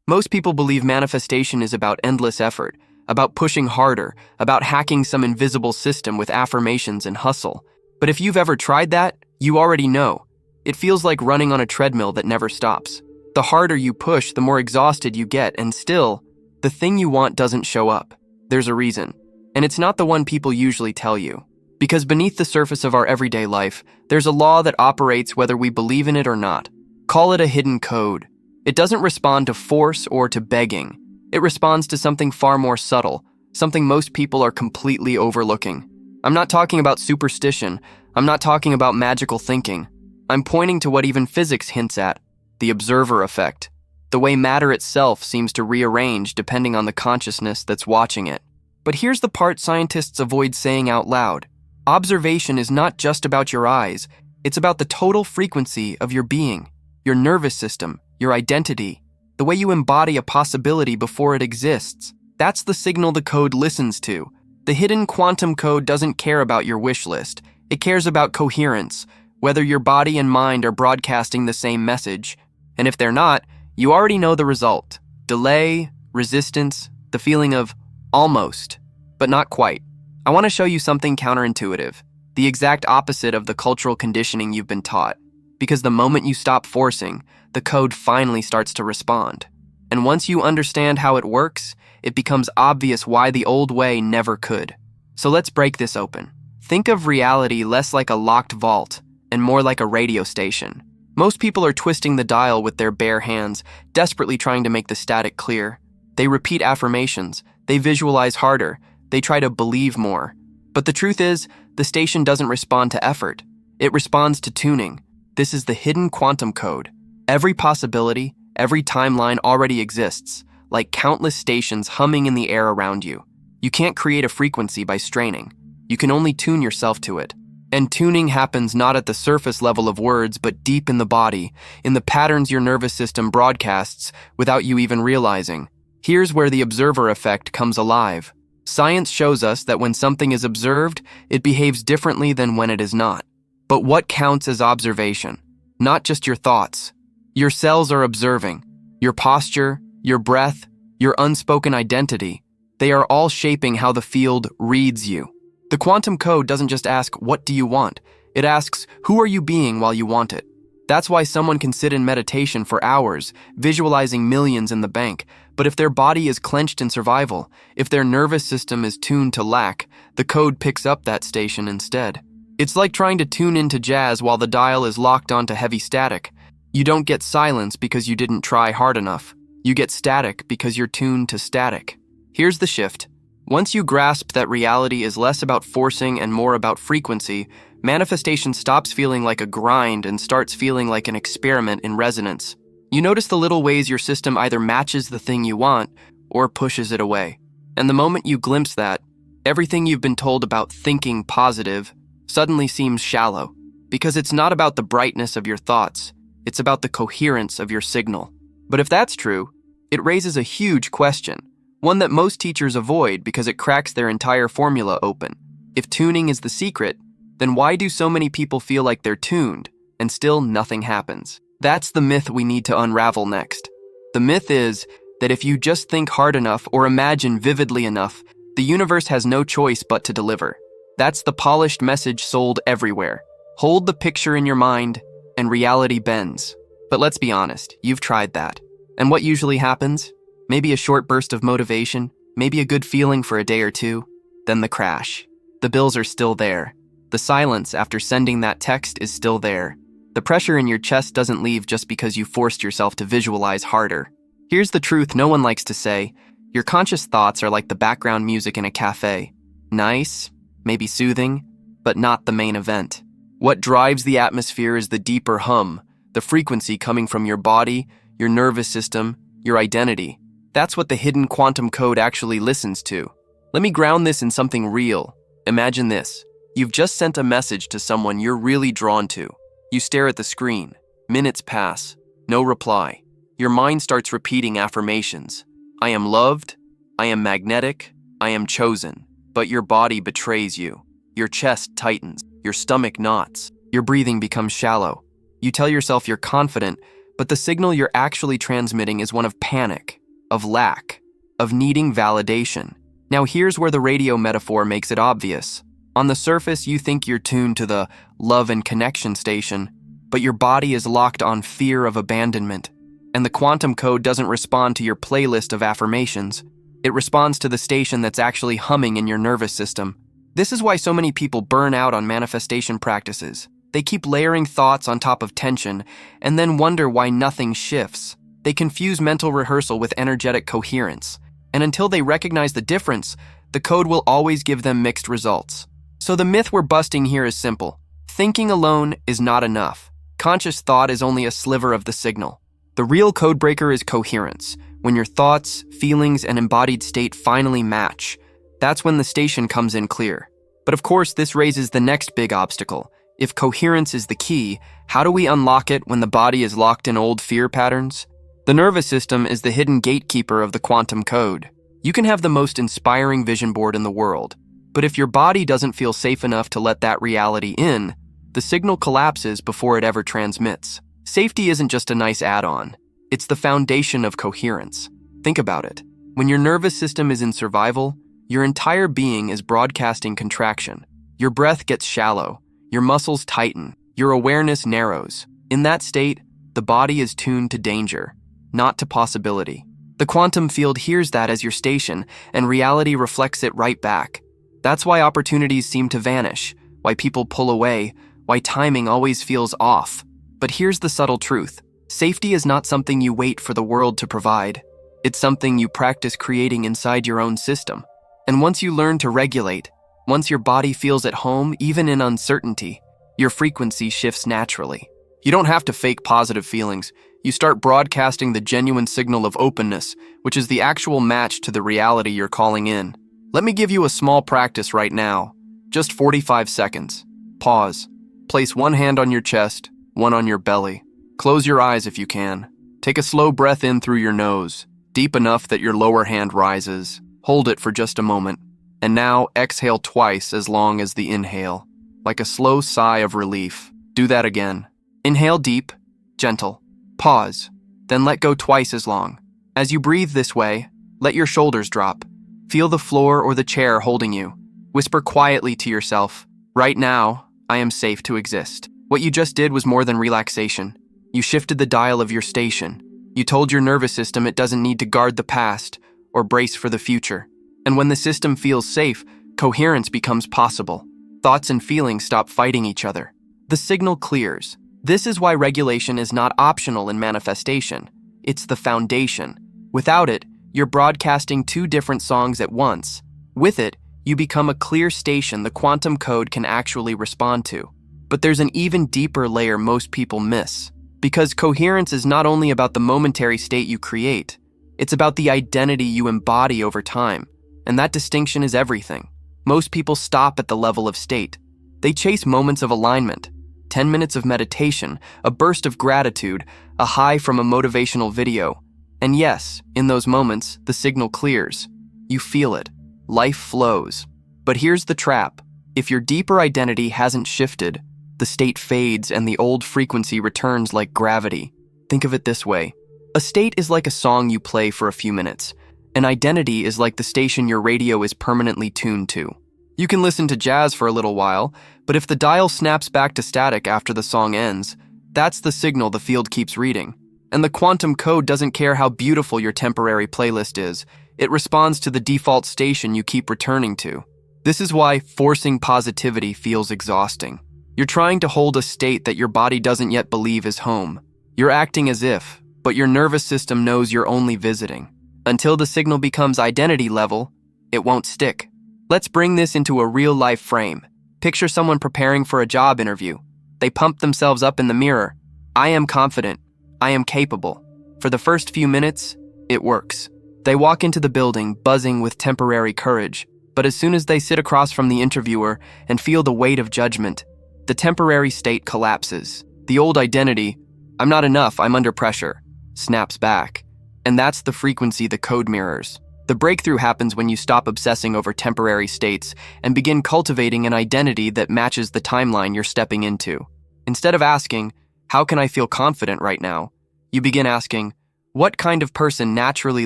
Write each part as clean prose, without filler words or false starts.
Most people believe manifestation is about endless effort, about pushing harder, about hacking some invisible system with affirmations and hustle. But if you've ever tried that, you already know. It feels like running on a treadmill that never stops. The harder you push, the more exhausted you get, and still, the thing you want doesn't show up. There's a reason. And it's not the one people usually tell you. Because beneath the surface of our everyday life, there's a law that operates whether we believe in it or not. Call it a hidden code. It doesn't respond to force or to begging. It responds to something far more subtle, something most people are completely overlooking. I'm not talking about superstition. I'm not talking about magical thinking. I'm pointing to what even physics hints at, the observer effect. The way matter itself seems to rearrange depending on the consciousness that's watching it. But here's the part scientists avoid saying out loud. Observation is not just about your eyes. It's about the total frequency of your being, your nervous system, your identity, the way you embody a possibility before it exists. That's the signal the code listens to. The hidden quantum code doesn't care about your wish list. It cares about coherence, whether your body and mind are broadcasting the same message. And if they're not, you already know the result. Delay, resistance, the feeling of almost, but not quite. I want to show you something counterintuitive, the exact opposite of the cultural conditioning you've been taught. Because the moment you stop forcing, the code finally starts to respond. And once you understand how it works, it becomes obvious why the old way never could. So let's break this open. Think of reality less like a locked vault and more like a radio station. Most people are twisting the dial with their bare hands, desperately trying to make the static clear. They repeat affirmations, they visualize harder, they try to believe more. But the truth is, the station doesn't respond to effort. It responds to tuning. This is the hidden quantum code. Every possibility, every timeline already exists, like countless stations humming in the air around you. You can't create a frequency by straining. You can only tune yourself to it. And tuning happens not at the surface level of words, but deep in the body, in the patterns your nervous system broadcasts without you even realizing. Here's where the observer effect comes alive. Science shows us that when something is observed, it behaves differently than when it is not. But what counts as observation? Not just your thoughts. Your cells are observing. Your posture, your breath, your unspoken identity. They are all shaping how the field reads you. The quantum code doesn't just ask, what do you want? It asks, who are you being while you want it? That's why someone can sit in meditation for hours, visualizing millions in the bank. But if their body is clenched in survival, if their nervous system is tuned to lack, the code picks up that station instead. It's like trying to tune into jazz while the dial is locked onto heavy static. You don't get silence because you didn't try hard enough. You get static because you're tuned to static. Here's the shift. Once you grasp that reality is less about forcing and more about frequency, manifestation stops feeling like a grind and starts feeling like an experiment in resonance. You notice the little ways your system either matches the thing you want or pushes it away. And the moment you glimpse that, everything you've been told about thinking positive suddenly seems shallow. Because it's not about the brightness of your thoughts, it's about the coherence of your signal. But if that's true, it raises a huge question. One that most teachers avoid because it cracks their entire formula open. If tuning is the secret, then why do so many people feel like they're tuned and still nothing happens? That's the myth we need to unravel next. The myth is that if you just think hard enough or imagine vividly enough, the universe has no choice but to deliver. That's the polished message sold everywhere. Hold the picture in your mind and reality bends. But let's be honest, you've tried that. And what usually happens? Maybe a short burst of motivation, maybe a good feeling for a day or two, then the crash. The bills are still there. The silence after sending that text is still there. The pressure in your chest doesn't leave just because you forced yourself to visualize harder. Here's the truth no one likes to say. Your conscious thoughts are like the background music in a cafe. Nice, maybe soothing, but not the main event. What drives the atmosphere is the deeper hum, the frequency coming from your body, your nervous system, your identity. That's what the hidden quantum code actually listens to. Let me ground this in something real. Imagine this. You've just sent a message to someone you're really drawn to. You stare at the screen. Minutes pass. No reply. Your mind starts repeating affirmations. I am loved. I am magnetic. I am chosen. But your body betrays you. Your chest tightens. Your stomach knots. Your breathing becomes shallow. You tell yourself you're confident, but the signal you're actually transmitting is one of panic, of lack, of needing validation. Now here's where the radio metaphor makes it obvious. On the surface, you think you're tuned to the love and connection station, but your body is locked on fear of abandonment. And the quantum code doesn't respond to your playlist of affirmations. It responds to the station that's actually humming in your nervous system. This is why so many people burn out on manifestation practices. They keep layering thoughts on top of tension and then wonder why nothing shifts. They confuse mental rehearsal with energetic coherence. And until they recognize the difference, the code will always give them mixed results. So the myth we're busting here is simple. Thinking alone is not enough. Conscious thought is only a sliver of the signal. The real codebreaker is coherence. When your thoughts, feelings, and embodied state finally match, that's when the station comes in clear. But of course, this raises the next big obstacle. If coherence is the key, how do we unlock it when the body is locked in old fear patterns? The nervous system is the hidden gatekeeper of the quantum code. You can have the most inspiring vision board in the world, but if your body doesn't feel safe enough to let that reality in, the signal collapses before it ever transmits. Safety isn't just a nice add-on. It's the foundation of coherence. Think about it. When your nervous system is in survival, your entire being is broadcasting contraction. Your breath gets shallow, your muscles tighten, your awareness narrows. In that state, the body is tuned to danger, not to possibility. The quantum field hears that as your station, and reality reflects it right back. That's why opportunities seem to vanish, why people pull away, why timing always feels off. But here's the subtle truth. Safety is not something you wait for the world to provide. It's something you practice creating inside your own system. And once you learn to regulate, once your body feels at home, even in uncertainty, your frequency shifts naturally. You don't have to fake positive feelings. You start broadcasting the genuine signal of openness, which is the actual match to the reality you're calling in. Let me give you a small practice right now. Just 45 seconds. Pause. Place one hand on your chest, one on your belly. Close your eyes if you can. Take a slow breath in through your nose, deep enough that your lower hand rises. Hold it for just a moment. And now exhale twice as long as the inhale, like a slow sigh of relief. Do that again. Inhale deep, gentle. Pause, then let go twice as long. As you breathe this way, let your shoulders drop. Feel the floor or the chair holding you. Whisper quietly to yourself, right now, I am safe to exist. What you just did was more than relaxation. You shifted the dial of your station. You told your nervous system it doesn't need to guard the past or brace for the future. And when the system feels safe, coherence becomes possible. Thoughts and feelings stop fighting each other. The signal clears. This is why regulation is not optional in manifestation. It's the foundation. Without it, you're broadcasting two different songs at once. With it, you become a clear station the quantum code can actually respond to. But there's an even deeper layer most people miss. Because coherence is not only about the momentary state you create, it's about the identity you embody over time. And that distinction is everything. Most people stop at the level of state. They chase moments of alignment, 10 minutes of meditation, a burst of gratitude, a high from a motivational video. And yes, in those moments, the signal clears. You feel it. Life flows. But here's the trap. If your deeper identity hasn't shifted, the state fades and the old frequency returns like gravity. Think of it this way. A state is like a song you play for a few minutes. An identity is like the station your radio is permanently tuned to. You can listen to jazz for a little while, but if the dial snaps back to static after the song ends, that's the signal the field keeps reading. And the quantum code doesn't care how beautiful your temporary playlist is. It responds to the default station you keep returning to. This is why forcing positivity feels exhausting. You're trying to hold a state that your body doesn't yet believe is home. You're acting as if, but your nervous system knows you're only visiting. Until the signal becomes identity level, it won't stick. Let's bring this into a real-life frame. Picture someone preparing for a job interview. They pump themselves up in the mirror. I am confident. I am capable. For the first few minutes, it works. They walk into the building, buzzing with temporary courage. But as soon as they sit across from the interviewer and feel the weight of judgment, the temporary state collapses. The old identity, I'm not enough, I'm under pressure, snaps back. And that's the frequency the code mirrors. The breakthrough happens when you stop obsessing over temporary states and begin cultivating an identity that matches the timeline you're stepping into. Instead of asking, how can I feel confident right now? You begin asking, what kind of person naturally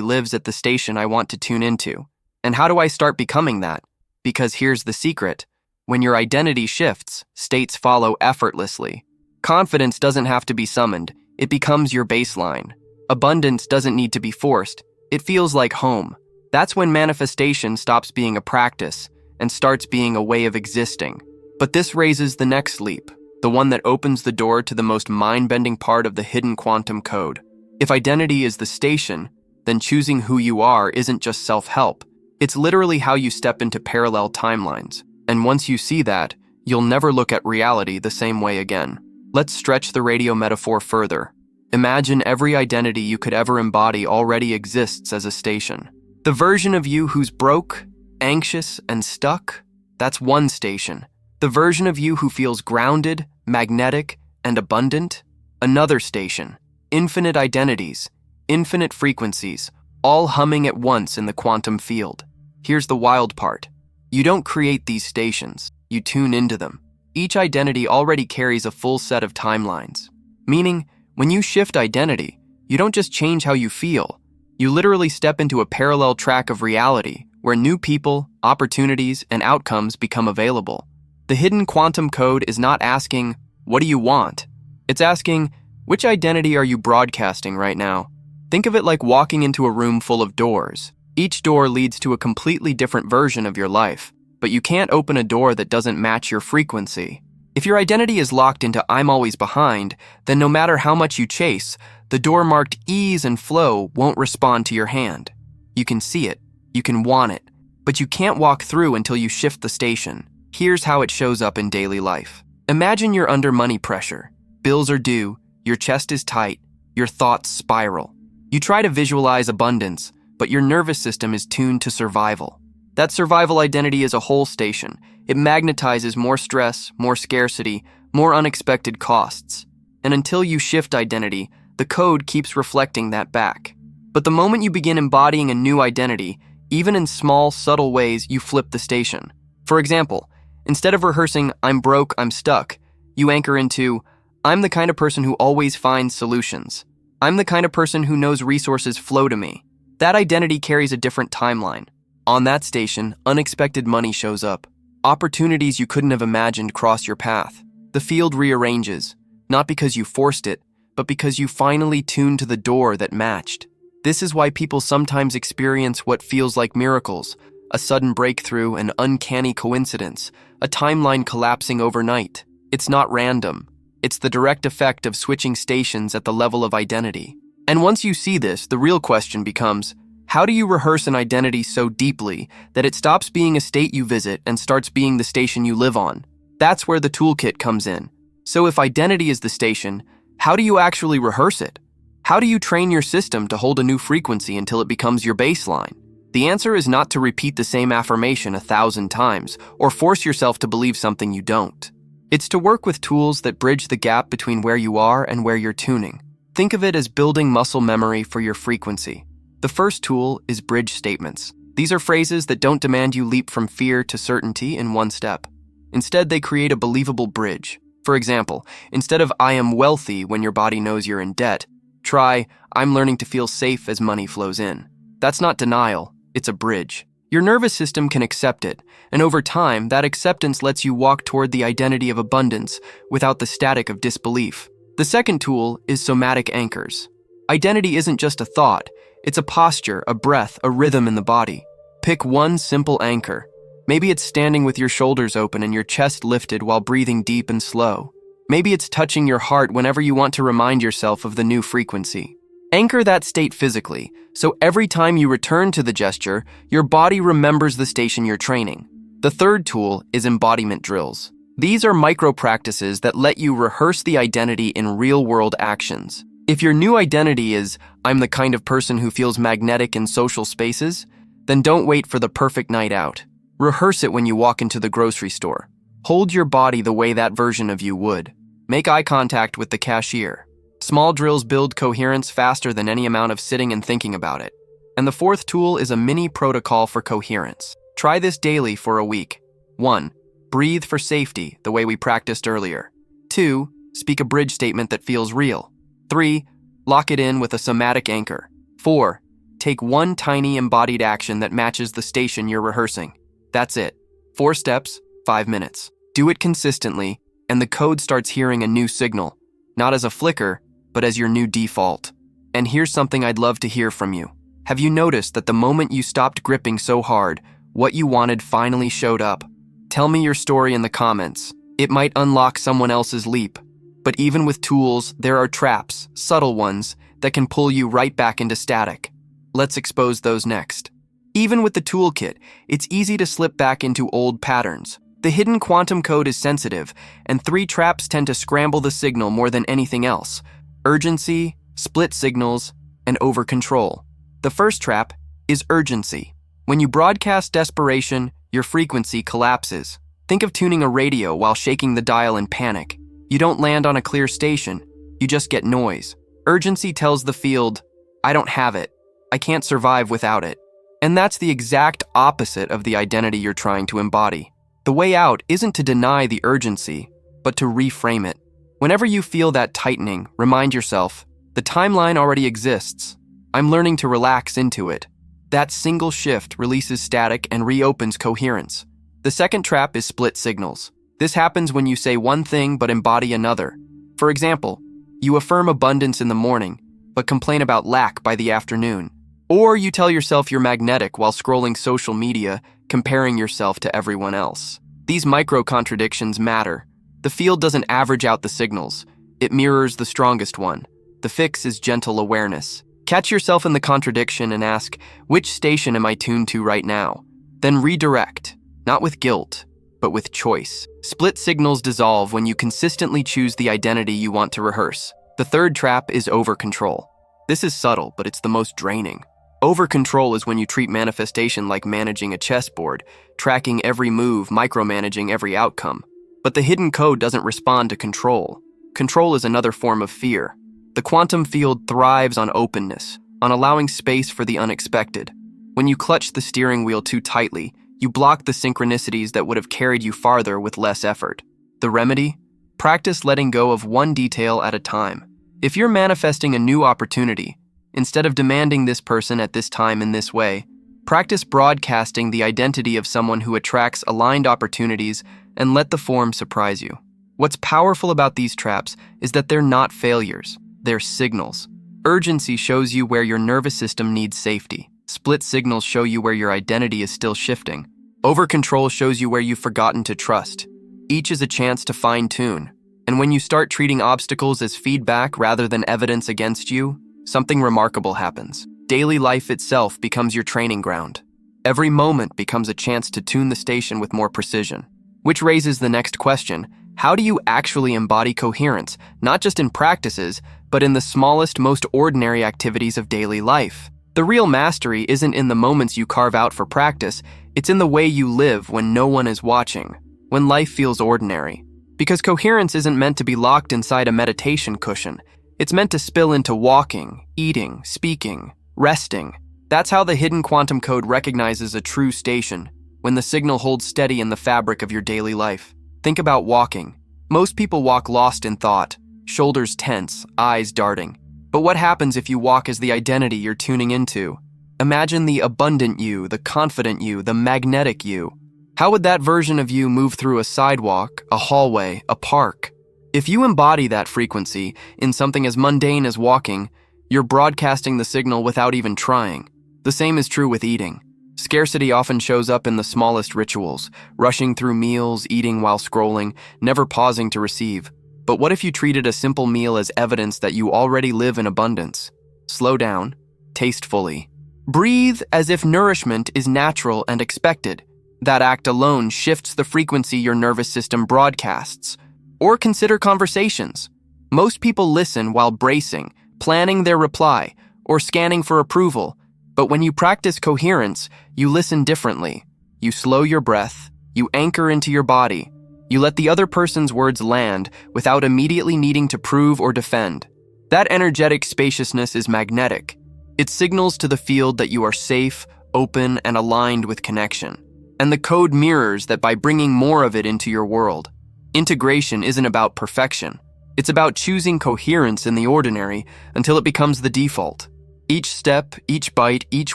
lives at the station I want to tune into? And how do I start becoming that? Because here's the secret. When your identity shifts, states follow effortlessly. Confidence doesn't have to be summoned. It becomes your baseline. Abundance doesn't need to be forced. It feels like home. That's when manifestation stops being a practice and starts being a way of existing. But this raises the next leap, the one that opens the door to the most mind-bending part of the hidden quantum code. If identity is the station, then choosing who you are isn't just self-help. It's literally how you step into parallel timelines. And once you see that, you'll never look at reality the same way again. Let's stretch the radio metaphor further. Imagine every identity you could ever embody already exists as a station. The version of you who's broke, anxious, and stuck, that's one station. The version of you who feels grounded, magnetic, and abundant, another station. Infinite identities, infinite frequencies, all humming at once in the quantum field. Here's the wild part. You don't create these stations, you tune into them. Each identity already carries a full set of timelines. Meaning, when you shift identity, you don't just change how you feel, you literally step into a parallel track of reality where new people, opportunities, and outcomes become available. The hidden quantum code is not asking, what do you want? It's asking, which identity are you broadcasting right now? Think of it like walking into a room full of doors. Each door leads to a completely different version of your life, but you can't open a door that doesn't match your frequency. If your identity is locked into I'm always behind, then no matter how much you chase, the door marked ease and flow won't respond to your hand. You can see it, you can want it, but you can't walk through until you shift the station. Here's how it shows up in daily life. Imagine you're under money pressure. Bills are due, your chest is tight, your thoughts spiral. You try to visualize abundance, but your nervous system is tuned to survival. That survival identity is a whole station. It magnetizes more stress, more scarcity, more unexpected costs. And until you shift identity, the code keeps reflecting that back. But the moment you begin embodying a new identity, even in small, subtle ways, you flip the station. For example, instead of rehearsing, I'm broke, I'm stuck, you anchor into, I'm the kind of person who always finds solutions. I'm the kind of person who knows resources flow to me. That identity carries a different timeline. On that station, unexpected money shows up. Opportunities you couldn't have imagined cross your path. The field rearranges, not because you forced it, but because you finally tuned to the door that matched. This is why people sometimes experience what feels like miracles, a sudden breakthrough, an uncanny coincidence, a timeline collapsing overnight. It's not random. It's the direct effect of switching stations at the level of identity. And once you see this, the real question becomes, how do you rehearse an identity so deeply that it stops being a state you visit and starts being the station you live on? That's where the toolkit comes in. So if identity is the station, how do you actually rehearse it? How do you train your system to hold a new frequency until it becomes your baseline? The answer is not to repeat the same affirmation 1,000 times or force yourself to believe something you don't. It's to work with tools that bridge the gap between where you are and where you're tuning. Think of it as building muscle memory for your frequency. The first tool is bridge statements. These are phrases that don't demand you leap from fear to certainty in one step. Instead, they create a believable bridge. For example, instead of I am wealthy when your body knows you're in debt, try I'm learning to feel safe as money flows in. That's not denial, it's a bridge. Your nervous system can accept it, and over time, that acceptance lets you walk toward the identity of abundance without the static of disbelief. The second tool is somatic anchors. Identity isn't just a thought, it's a posture, a breath, a rhythm in the body. Pick one simple anchor. Maybe it's standing with your shoulders open and your chest lifted while breathing deep and slow. Maybe it's touching your heart whenever you want to remind yourself of the new frequency. Anchor that state physically, so every time you return to the gesture, your body remembers the station you're training. The third tool is embodiment drills. These are micro practices that let you rehearse the identity in real-world actions. If your new identity is, I'm the kind of person who feels magnetic in social spaces, then don't wait for the perfect night out. Rehearse it when you walk into the grocery store. Hold your body the way that version of you would. Make eye contact with the cashier. Small drills build coherence faster than any amount of sitting and thinking about it. And the fourth tool is a mini protocol for coherence. Try this daily for a week. 1. Breathe for safety, the way we practiced earlier. 2. Speak a bridge statement that feels real. 3. Lock it in with a somatic anchor. 4. Take one tiny embodied action that matches the station you're rehearsing. That's it. 4 steps, 5 minutes. Do it consistently, and the code starts hearing a new signal, not as a flicker, but as your new default. And here's something I'd love to hear from you. Have you noticed that the moment you stopped gripping so hard, what you wanted finally showed up? Tell me your story in the comments. It might unlock someone else's leap. But even with tools, there are traps, subtle ones, that can pull you right back into static. Let's expose those next. Even with the toolkit, it's easy to slip back into old patterns. The hidden quantum code is sensitive, and 3 traps tend to scramble the signal more than anything else: urgency, split signals, and over-control. The first trap is urgency. When you broadcast desperation, your frequency collapses. Think of tuning a radio while shaking the dial in panic. You don't land on a clear station, you just get noise. Urgency tells the field, I don't have it. I can't survive without it. And that's the exact opposite of the identity you're trying to embody. The way out isn't to deny the urgency, but to reframe it. Whenever you feel that tightening, remind yourself, the timeline already exists. I'm learning to relax into it. That single shift releases static and reopens coherence. The second trap is split signals. This happens when you say one thing but embody another. For example, you affirm abundance in the morning, but complain about lack by the afternoon. Or you tell yourself you're magnetic while scrolling social media, comparing yourself to everyone else. These micro-contradictions matter. The field doesn't average out the signals. It mirrors the strongest one. The fix is gentle awareness. Catch yourself in the contradiction and ask, which station am I tuned to right now? Then redirect, not with guilt, but with choice. Split signals dissolve when you consistently choose the identity you want to rehearse. The third trap is over-control. This is subtle, but it's the most draining. Over-control is when you treat manifestation like managing a chessboard, tracking every move, micromanaging every outcome. But the hidden code doesn't respond to control. Control is another form of fear. The quantum field thrives on openness, on allowing space for the unexpected. When you clutch the steering wheel too tightly, you block the synchronicities that would have carried you farther with less effort. The remedy? Practice letting go of one detail at a time. If you're manifesting a new opportunity, instead of demanding this person at this time in this way, practice broadcasting the identity of someone who attracts aligned opportunities and let the form surprise you. What's powerful about these traps is that they're not failures, they're signals. Urgency shows you where your nervous system needs safety. Split signals show you where your identity is still shifting. Over-control shows you where you've forgotten to trust. Each is a chance to fine-tune. And when you start treating obstacles as feedback rather than evidence against you, something remarkable happens. Daily life itself becomes your training ground. Every moment becomes a chance to tune the station with more precision. Which raises the next question: how do you actually embody coherence, not just in practices, but in the smallest, most ordinary activities of daily life? The real mastery isn't in the moments you carve out for practice, it's in the way you live when no one is watching, when life feels ordinary. Because coherence isn't meant to be locked inside a meditation cushion. It's meant to spill into walking, eating, speaking, resting. That's how the hidden quantum code recognizes a true station, when the signal holds steady in the fabric of your daily life. Think about walking. Most people walk lost in thought, shoulders tense, eyes darting. But what happens if you walk as the identity you're tuning into? Imagine the abundant you, the confident you, the magnetic you. How would that version of you move through a sidewalk, a hallway, a park? If you embody that frequency in something as mundane as walking, you're broadcasting the signal without even trying. The same is true with eating. Scarcity often shows up in the smallest rituals, rushing through meals, eating while scrolling, never pausing to receive. But what if you treated a simple meal as evidence that you already live in abundance? Slow down, taste fully. Breathe as if nourishment is natural and expected. That act alone shifts the frequency your nervous system broadcasts. Or consider conversations. Most people listen while bracing, planning their reply, or scanning for approval. But when you practice coherence, you listen differently. You slow your breath, you anchor into your body. You let the other person's words land without immediately needing to prove or defend. That energetic spaciousness is magnetic. It signals to the field that you are safe, open, and aligned with connection. And the code mirrors that by bringing more of it into your world. Integration isn't about perfection. It's about choosing coherence in the ordinary until it becomes the default. Each step, each bite, each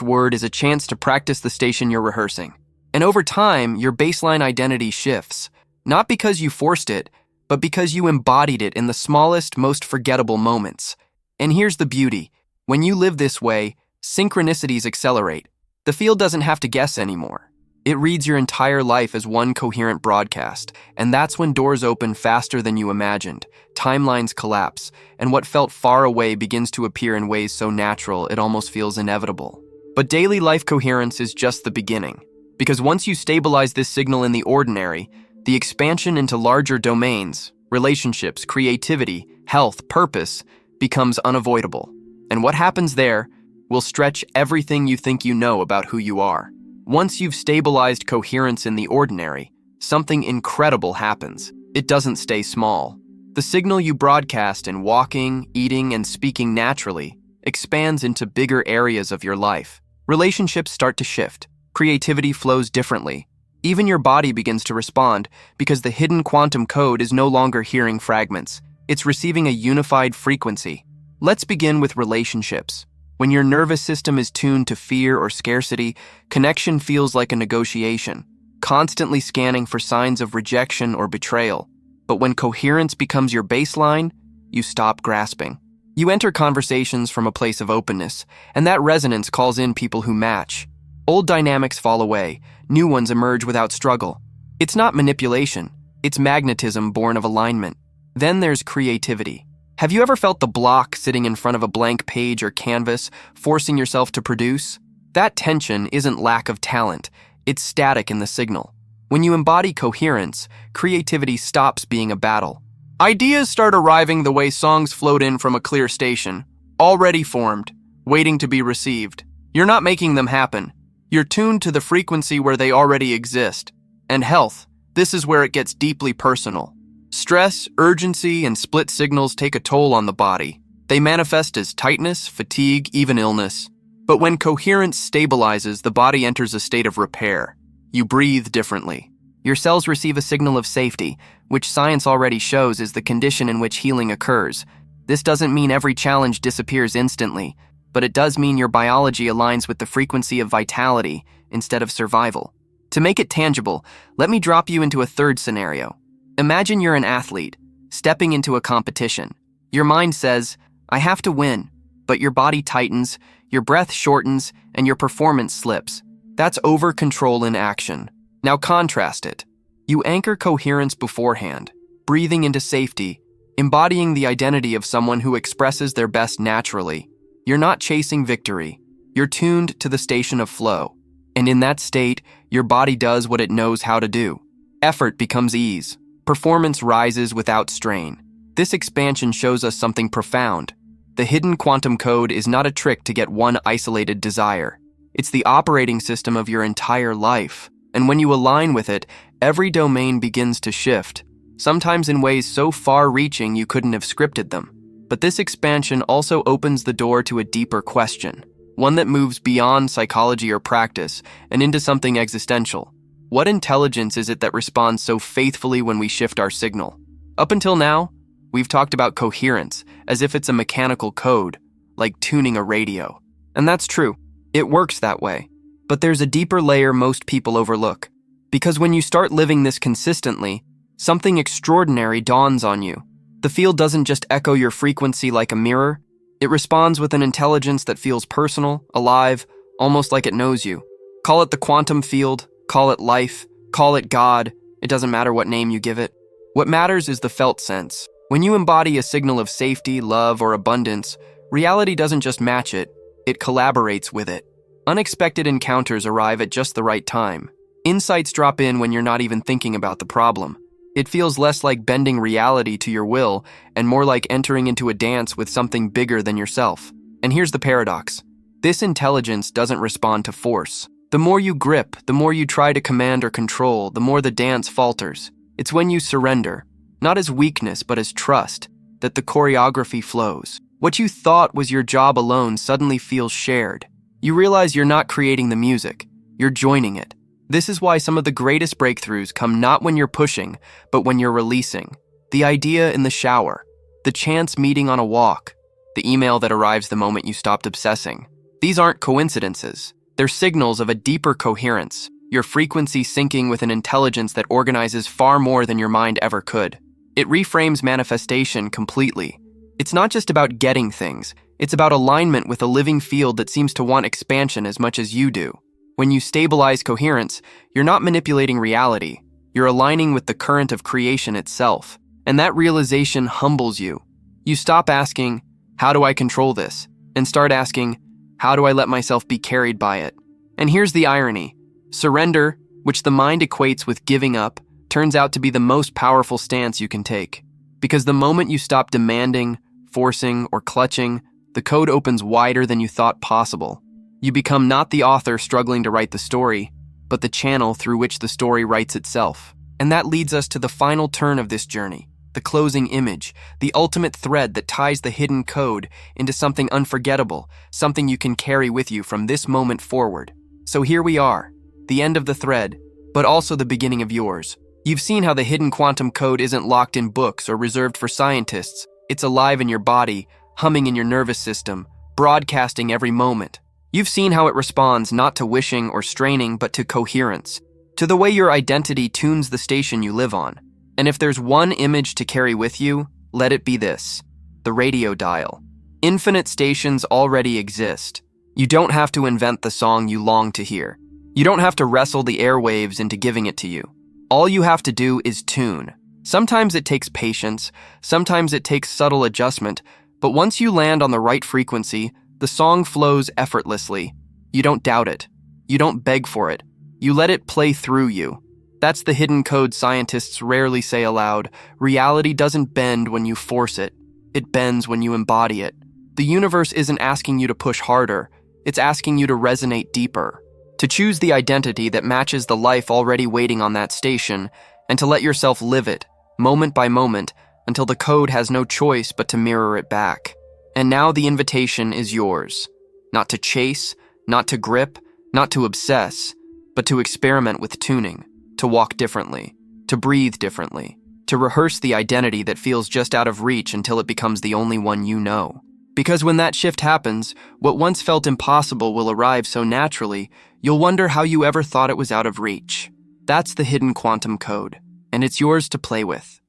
word is a chance to practice the station you're rehearsing. And over time, your baseline identity shifts, not because you forced it, but because you embodied it in the smallest, most forgettable moments. And here's the beauty. When you live this way, synchronicities accelerate. The field doesn't have to guess anymore. It reads your entire life as one coherent broadcast, and that's when doors open faster than you imagined, timelines collapse, and what felt far away begins to appear in ways so natural it almost feels inevitable. But daily life coherence is just the beginning, because once you stabilize this signal in the ordinary, the expansion into larger domains, relationships, creativity, health, purpose, becomes unavoidable. And what happens there will stretch everything you think you know about who you are. Once you've stabilized coherence in the ordinary, something incredible happens. It doesn't stay small. The signal you broadcast in walking, eating, and speaking naturally expands into bigger areas of your life. Relationships start to shift. Creativity flows differently. Even your body begins to respond because the hidden quantum code is no longer hearing fragments. It's receiving a unified frequency. Let's begin with relationships. When your nervous system is tuned to fear or scarcity, connection feels like a negotiation, constantly scanning for signs of rejection or betrayal. But when coherence becomes your baseline, you stop grasping. You enter conversations from a place of openness, and that resonance calls in people who match. Old dynamics fall away, new ones emerge without struggle. It's not manipulation, it's magnetism born of alignment. Then there's creativity. Have you ever felt the block sitting in front of a blank page or canvas, forcing yourself to produce? That tension isn't lack of talent, it's static in the signal. When you embody coherence, creativity stops being a battle. Ideas start arriving the way songs float in from a clear station, already formed, waiting to be received. You're not making them happen. You're tuned to the frequency where they already exist. And health, this is where it gets deeply personal. Stress, urgency, and split signals take a toll on the body. They manifest as tightness, fatigue, even illness. But when coherence stabilizes, the body enters a state of repair. You breathe differently. Your cells receive a signal of safety, which science already shows is the condition in which healing occurs. This doesn't mean every challenge disappears instantly, but it does mean your biology aligns with the frequency of vitality instead of survival. To make it tangible, let me drop you into a third scenario. Imagine you're an athlete, stepping into a competition. Your mind says, I have to win, but your body tightens, your breath shortens, and your performance slips. That's over-control in action. Now contrast it. You anchor coherence beforehand, breathing into safety, embodying the identity of someone who expresses their best naturally. You're not chasing victory. You're tuned to the station of flow. And in that state, your body does what it knows how to do. Effort becomes ease. Performance rises without strain. This expansion shows us something profound. The hidden quantum code is not a trick to get one isolated desire. It's the operating system of your entire life. And when you align with it, every domain begins to shift, sometimes in ways so far-reaching you couldn't have scripted them. But this expansion also opens the door to a deeper question, one that moves beyond psychology or practice and into something existential. What intelligence is it that responds so faithfully when we shift our signal? Up until now, we've talked about coherence as if it's a mechanical code, like tuning a radio. And that's true. It works that way. But there's a deeper layer most people overlook. Because when you start living this consistently, something extraordinary dawns on you. The field doesn't just echo your frequency like a mirror. It responds with an intelligence that feels personal, alive, almost like it knows you. Call it the quantum field, call it life, call it God. It doesn't matter what name you give it. What matters is the felt sense. When you embody a signal of safety, love, or abundance, reality doesn't just match it, it collaborates with it. Unexpected encounters arrive at just the right time. Insights drop in when you're not even thinking about the problem. It feels less like bending reality to your will and more like entering into a dance with something bigger than yourself. And here's the paradox. This intelligence doesn't respond to force. The more you grip, the more you try to command or control, the more the dance falters. It's when you surrender, not as weakness but as trust, that the choreography flows. What you thought was your job alone suddenly feels shared. You realize you're not creating the music, you're joining it. This is why some of the greatest breakthroughs come not when you're pushing, but when you're releasing. The idea in the shower. the chance meeting on a walk, the email that arrives the moment you stopped obsessing. These aren't coincidences. They're signals of a deeper coherence, your frequency syncing with an intelligence that organizes far more than your mind ever could. It reframes manifestation completely. It's not just about getting things, it's about alignment with a living field that seems to want expansion as much as you do. When you stabilize coherence, you're not manipulating reality, you're aligning with the current of creation itself. And that realization humbles you. You stop asking, how do I control this? And start asking, how do I let myself be carried by it? And here's the irony. Surrender, which the mind equates with giving up, turns out to be the most powerful stance you can take. Because the moment you stop demanding, forcing, or clutching, the code opens wider than you thought possible. You become not the author struggling to write the story, but the channel through which the story writes itself. And that leads us to the final turn of this journey, the closing image, the ultimate thread that ties the hidden code into something unforgettable, something you can carry with you from this moment forward. So here we are, the end of the thread, but also the beginning of yours. You've seen how the hidden quantum code isn't locked in books or reserved for scientists. It's alive in your body, humming in your nervous system, broadcasting every moment. You've seen how it responds not to wishing or straining, but to coherence, to the way your identity tunes the station you live on. And if there's one image to carry with you, let it be this: the radio dial. Infinite stations already exist. You don't have to invent the song you long to hear. You don't have to wrestle the airwaves into giving it to you. All you have to do is tune. Sometimes it takes patience, sometimes it takes subtle adjustment, but once you land on the right frequency, the song flows effortlessly. You don't doubt it. You don't beg for it. You let it play through you. That's the hidden code scientists rarely say aloud. Reality doesn't bend when you force it. It bends when you embody it. The universe isn't asking you to push harder. It's asking you to resonate deeper, to choose the identity that matches the life already waiting on that station, and to let yourself live it, moment by moment, until the code has no choice but to mirror it back. And now the invitation is yours. Not to chase, not to grip, not to obsess, but to experiment with tuning, to walk differently, to breathe differently, to rehearse the identity that feels just out of reach until it becomes the only one you know. Because when that shift happens, what once felt impossible will arrive so naturally, you'll wonder how you ever thought it was out of reach. That's the hidden quantum code, and it's yours to play with.